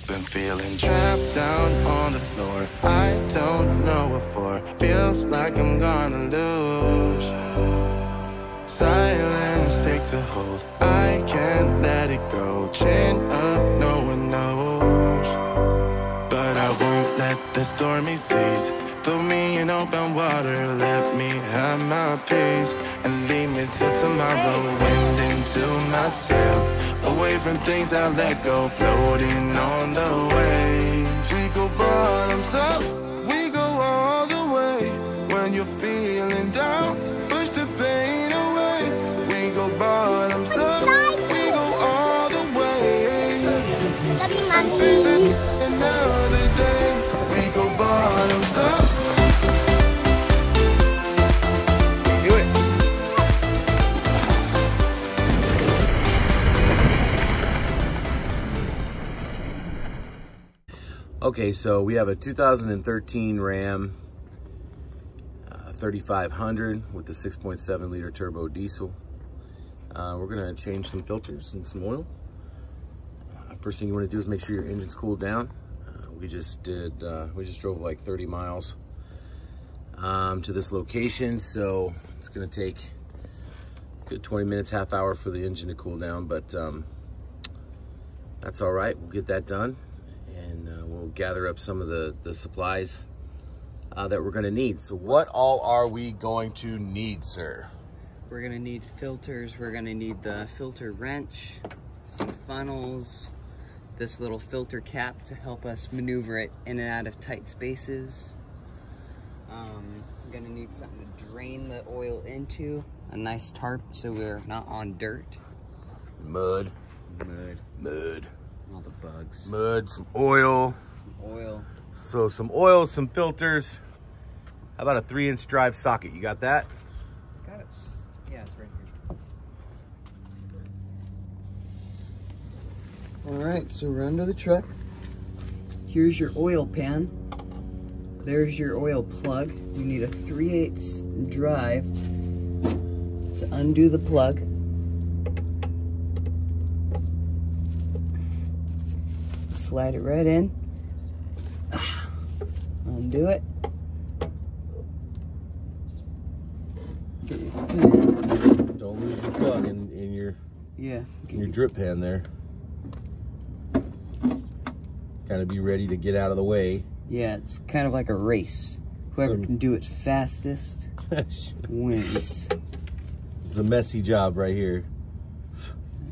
Been feeling trapped down on the floor. I don't know what for. Feels like I'm gonna lose. Silence takes a hold. I can't let it go. Chain up, no one knows. But I won't let the stormy seas throw me in open water. Let me have my peace and leave me till tomorrow. Wind into my sail, away from things I let go, floating on the waves. We go bottoms up, we go all the way. When you're feeling down, push the pain away. We go bottoms up, we go all the way. Love you, Mommy. Another day, we go bottoms up. Okay, so we have a 2013 Ram 3500 with the 6.7 liter turbo diesel. We're gonna change some filters and some oil. First thing you wanna do is make sure your engine's cooled down. We just drove like 30 miles to this location, so it's gonna take a good 20 minutes, half hour for the engine to cool down, but that's all right. We'll get that done. And we'll gather up some of the supplies that we're gonna need. So what all are we going to need, sir? We're gonna need filters. We're gonna need the filter wrench, some funnels, this little filter cap to help us maneuver it in and out of tight spaces. I'm gonna need something to drain the oil into, a nice tarp so we're not on dirt. Mud. Mud. All the bugs. Mud, some oil. Some oil. So some oil, some filters. How about a 3-inch drive socket? You got that? Got it. Yeah, it's right here. All right, so we're under the truck. Here's your oil pan. There's your oil plug. You need a 3/8 drive to undo the plug. Slide it right in. Undo it. Don't lose your plug in your drip pan there. Kind of be ready to get out of the way. Yeah, it's kind of like a race. Whoever can do it fastest wins. It's a messy job right here.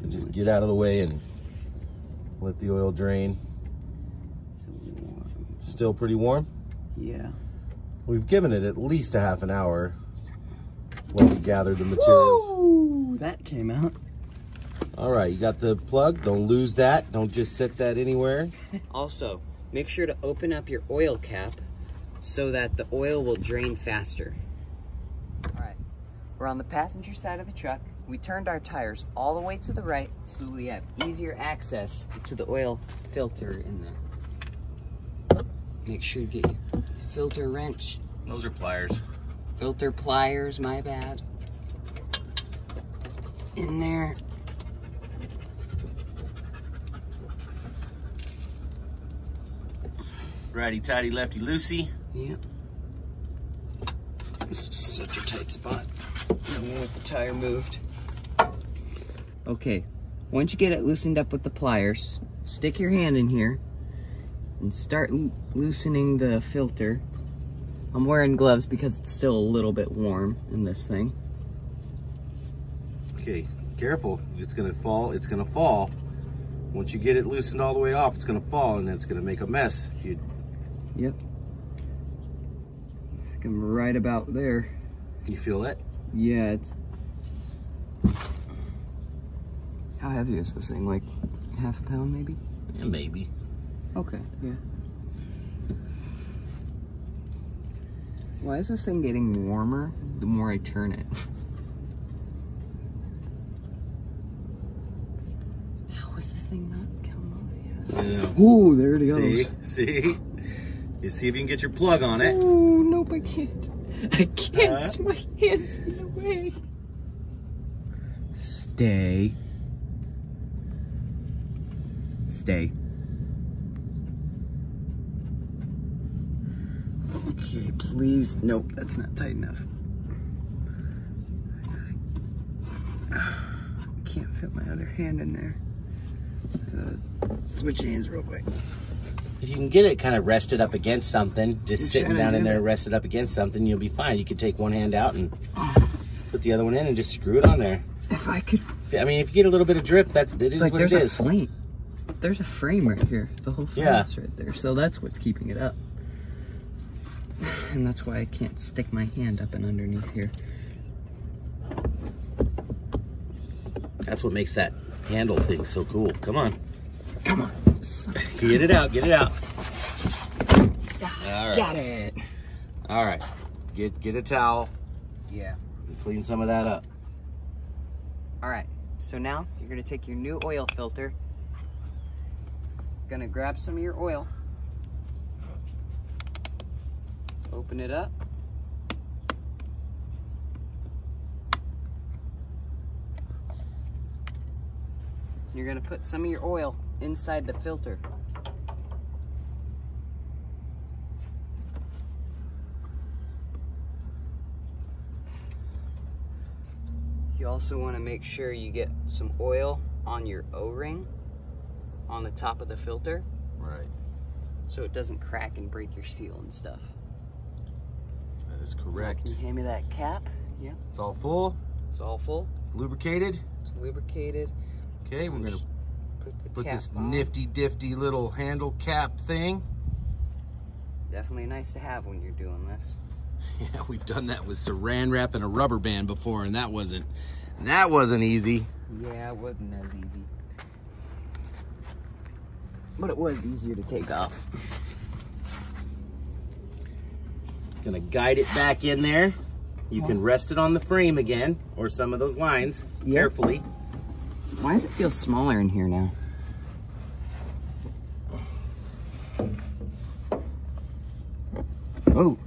Just get out of the way and let the oil drain. Still pretty warm? Yeah. We've given it at least a half an hour while we gathered the materials. Woo! That came out. All right, you got the plug. Don't lose that. Don't just set that anywhere. Also, make sure to open up your oil cap so that the oil will drain faster. All right, we're on the passenger side of the truck. We turned our tires all the way to the right so we have easier access to the oil filter in there. Make sure to get your filter wrench. Those are pliers. Filter pliers, my bad. In there. Righty tighty, lefty loosey. Yep. This is such a tight spot. Even with the tire moved. Okay, once you get it loosened up with the pliers, stick your hand in here and start loosening the filter. I'm wearing gloves because it's still a little bit warm in this thing. Okay, careful. It's gonna fall. It's gonna fall. Once you get it loosened all the way off, it's gonna fall and it's gonna make a mess. If you... Yep. I think I'm right about there. You feel that? Yeah, it's... How heavy is this thing? Like half a pound maybe? Yeah, maybe. Okay, yeah. Why is this thing getting warmer the more I turn it? How is this thing not come off yet? Yeah. Ooh, there it goes. See? You see if you can get your plug on it. Oh, nope, I can't. I can't. My hand's in the way. Stay. Stay. Okay, please. Nope, that's not tight enough. Can't fit my other hand in there. Switch hands real quick. If you can get it kind of rested up against something, just sitting down in there rested up against something, you'll be fine. You could take one hand out and put the other one in and just screw it on there. If I could... I mean, if you get a little bit of drip, it is like, what it is. There's a frame right here. The whole frame's right there. So that's what's keeping it up. And that's why I can't stick my hand up and underneath here. That's what makes that handle thing so cool. Come on. Come on. Get it out. Get it out. All right. Got it. All right. Get a towel. Yeah. And clean some of that up. All right. So now you're going to take your new oil filter. Going to grab some of your oil. Open it up. You're going to put some of your oil inside the filter. You also want to make sure you get some oil on your O-ring on the top of the filter. Right. So it doesn't crack and break your seal and stuff. That is correct. Can you hand me that cap? Yeah. It's all full. It's all full. It's lubricated. It's lubricated. Okay, we're gonna put this on. nifty difty little handle cap thing. Definitely nice to have when you're doing this. Yeah, we've done that with saran wrap and a rubber band before, and that wasn't easy. Yeah, it wasn't as easy. But it was easier to take off. Gonna guide it back in there. You can rest it on the frame again, or some of those lines, carefully. Why does it feel smaller in here now? Oh!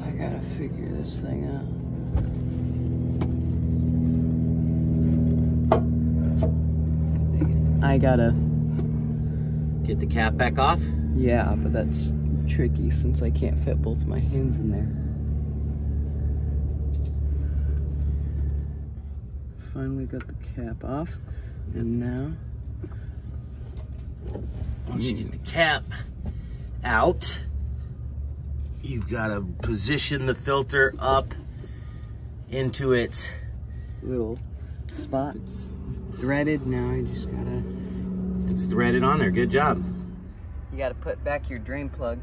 I gotta figure this thing out. I gotta... Get the cap back off? Yeah, but that's tricky since I can't fit both my hands in there. Finally got the cap off, and now... Once you get the cap out, you've got to position the filter up into its little spots. Threaded, now I just gotta... It's threaded on there, good job. You gotta put back your drain plug.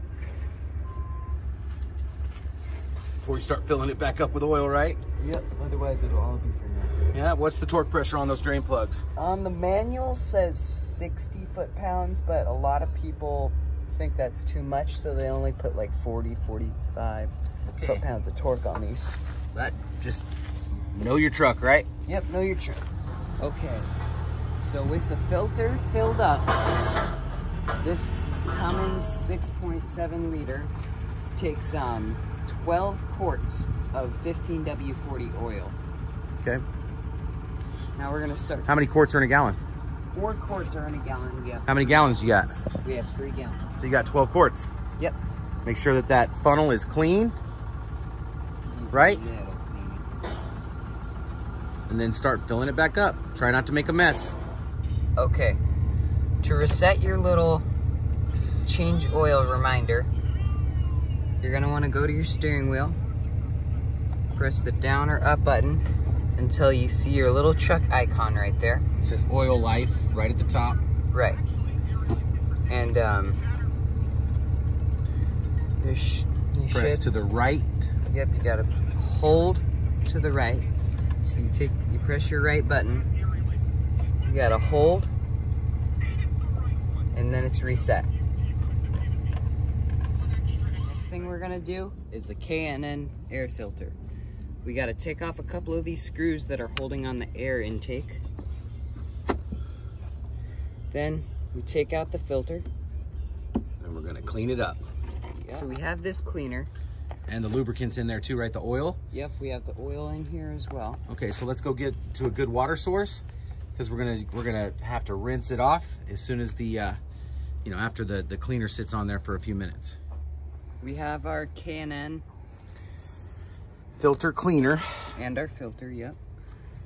Before you start filling it back up with oil, right? Yep, otherwise it'll all be for nothing. Yeah, what's the torque pressure on those drain plugs? The manual says 60 foot-pounds, but a lot of people think that's too much, so they only put like 40, 45 foot-pounds of torque on these. That just know your truck, right? Yep, know your truck. Okay, so with the filter filled up, this Cummins 6.7 liter takes 12 quarts of 15W40 oil. Okay. Now we're gonna start. How many quarts are in a gallon? 4 quarts are in a gallon. Yeah. How many gallons you got? We have 3 gallons. So you got 12 quarts. Yep. Make sure that that funnel is clean, right? And then start filling it back up. Try not to make a mess. Okay. To reset your little change oil reminder, you're gonna want to go to your steering wheel, press the down or up button until you see your little truck icon right there. It says oil life right at the top. Right. And you press to the right. Yep, you gotta hold to the right. So you press your right button. You gotta hold, and then it's reset. Next thing we're gonna do is the K&N air filter. We gotta take off a couple of these screws that are holding on the air intake. Then we take out the filter. And we're gonna clean it up. Yeah. So we have this cleaner. And the lubricant's in there too, right? The oil? Yep, we have the oil in here as well. Okay, so let's go get to a good water source because we're gonna have to rinse it off as soon as the you know, after the cleaner sits on there for a few minutes. We have our K&N Filter cleaner. and our filter, yep.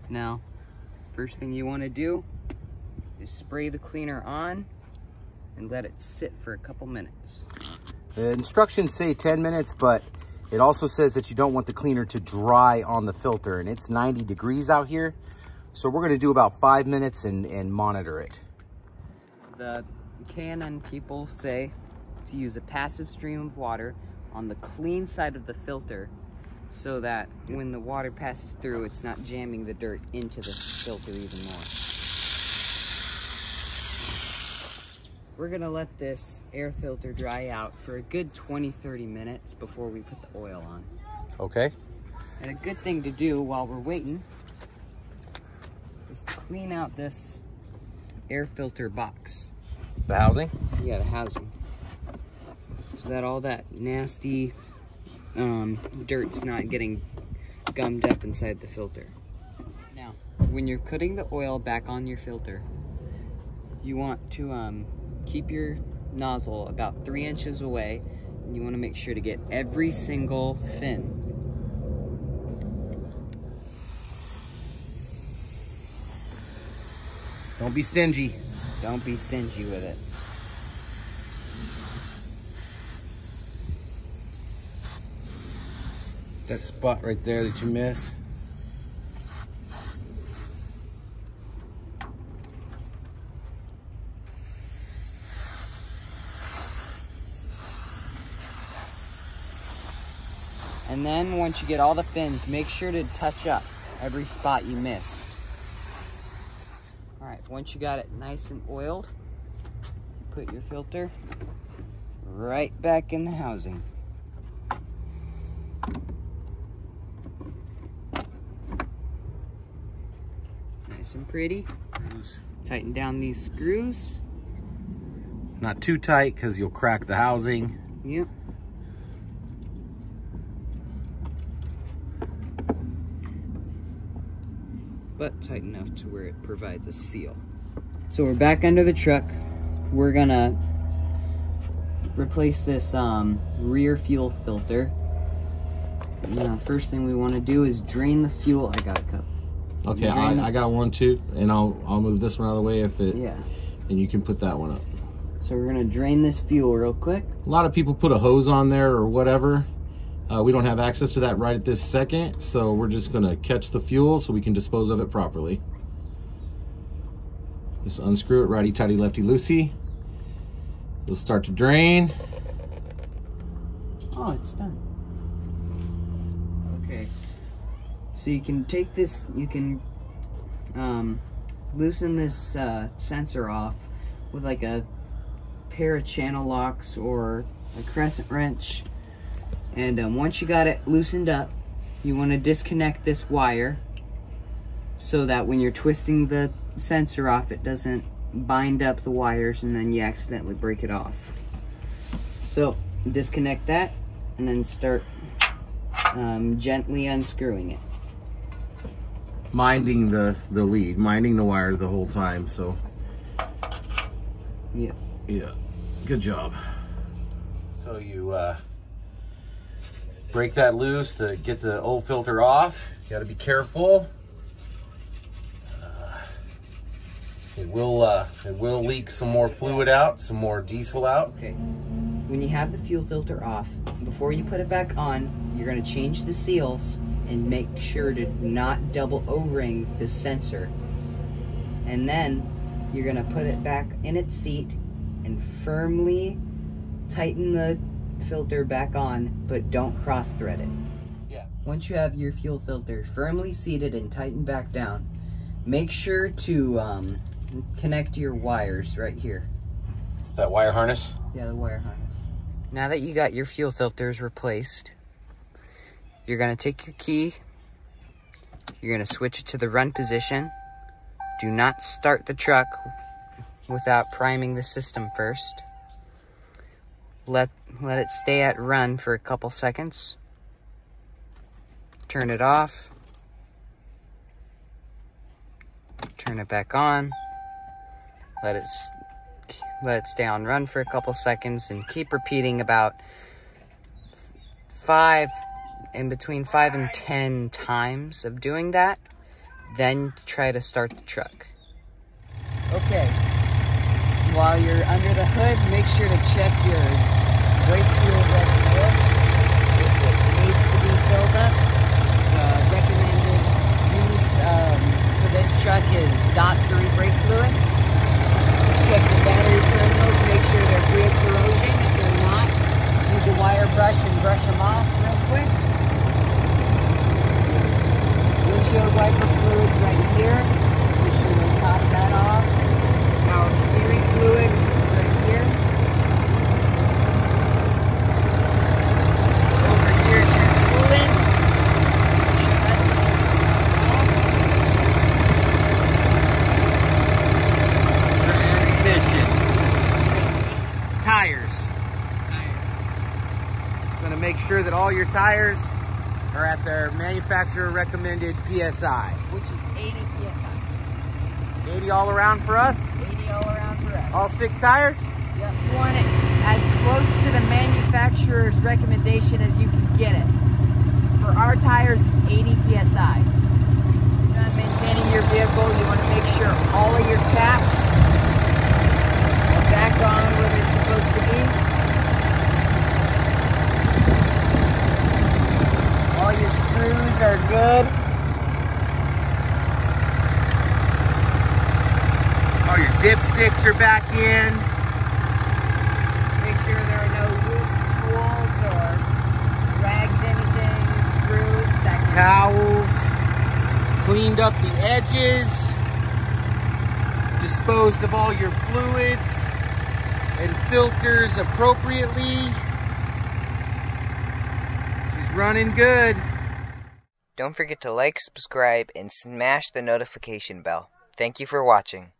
Now, first thing you want to do is spray the cleaner on and let it sit for a couple minutes. The instructions say 10 minutes, but it also says that you don't want the cleaner to dry on the filter, and it's 90 degrees out here. So we're gonna do about 5 minutes and monitor it. The K&N people say to use a passive stream of water on the clean side of the filter so that when the water passes through, it's not jamming the dirt into the filter even more. We're gonna let this air filter dry out for a good 20-30 minutes before we put the oil on. Okay. And a good thing to do while we're waiting is clean out this air filter box. The housing? Yeah, the housing. So that all that nasty dirt's not getting gummed up inside the filter. Now, when you're putting the oil back on your filter, you want to keep your nozzle about 3 inches away, and you want to make sure to get every single fin. Don't be stingy. Don't be stingy with it. That spot right there that you miss. And then once you get all the fins, make sure to touch up every spot you missed. All right, once you got it nice and oiled, put your filter right back in the housing. Nice and pretty. Tighten down these screws. Not too tight because you'll crack the housing. Yep. But tight enough to where it provides a seal. So we're back under the truck. We're gonna replace this rear fuel filter. Now, the first thing we want to do is drain the fuel. I got a cup. Okay, I got one too, and I'll move this one out of the way if it. Yeah. And you can put that one up. So we're gonna drain this fuel real quick. A lot of people put a hose on there or whatever. We don't have access to that right at this second, so we're just gonna catch the fuel so we can dispose of it properly. Just unscrew it, righty-tighty, lefty-loosey. It'll start to drain. Oh, it's done. Okay. So you can take this, you can loosen this sensor off with like a pair of channel locks or a crescent wrench. And once you got it loosened up, you want to disconnect this wire so that when you're twisting the sensor off, it doesn't bind up the wires and then you accidentally break it off. So disconnect that and then start gently unscrewing it. Minding the lead, minding the wire the whole time, so. Yeah. Yeah, good job. So you break that loose to get the old filter off. You gotta be careful. It will leak some more fluid out, some more diesel out. Okay. When you have the fuel filter off, before you put it back on, you're gonna change the seals and make sure to not double O-ring the sensor. And then you're gonna put it back in its seat and firmly tighten the filter back on, but don't cross thread it. Yeah. Once you have your fuel filter firmly seated and tightened back down, make sure to connect your wires right here. That wire harness? Yeah, the wire harness. Now that you got your fuel filters replaced, you're gonna take your key, you're gonna switch it to the run position. Do not start the truck without priming the system first. Let it stay at run for a couple seconds. Turn it off. Turn it back on. Let it let it stay on run for a couple seconds, and keep repeating about between 5 and 10 times of doing that. Then try to start the truck. Okay, while you're under the hood, make sure to check your brake fluid reservoir. It needs to be filled up. Recommended use for this truck is .3 brake fluid. Check the battery terminals, make sure they're free of corrosion. If they're not, use a wire brush and brush them off real quick. Windshield wiper fluid's right here. Make sure to top that off. Our steering fluid is right here. Over here is your coolant. Make sure that's all topped off. Transmission. Tires. Going to make sure that all your tires are at their manufacturer recommended PSI. Which is 80 PSI. 80 all around for us? 80 all around for us. All 6 tires? Yep. You want it as close to the manufacturer's recommendation as you can get it. For our tires, it's 80 PSI. Not maintaining your vehicle, you want to make sure all of your caps are back on where they're supposed to be. All your screws are good. All your dipsticks are back in. Make sure there are no loose tools or rags, anything, screws. Towels. Cleaned up the edges. Disposed of all your fluids and filters appropriately. Running good. Don't forget to like, subscribe, and smash the notification bell. Thank you for watching.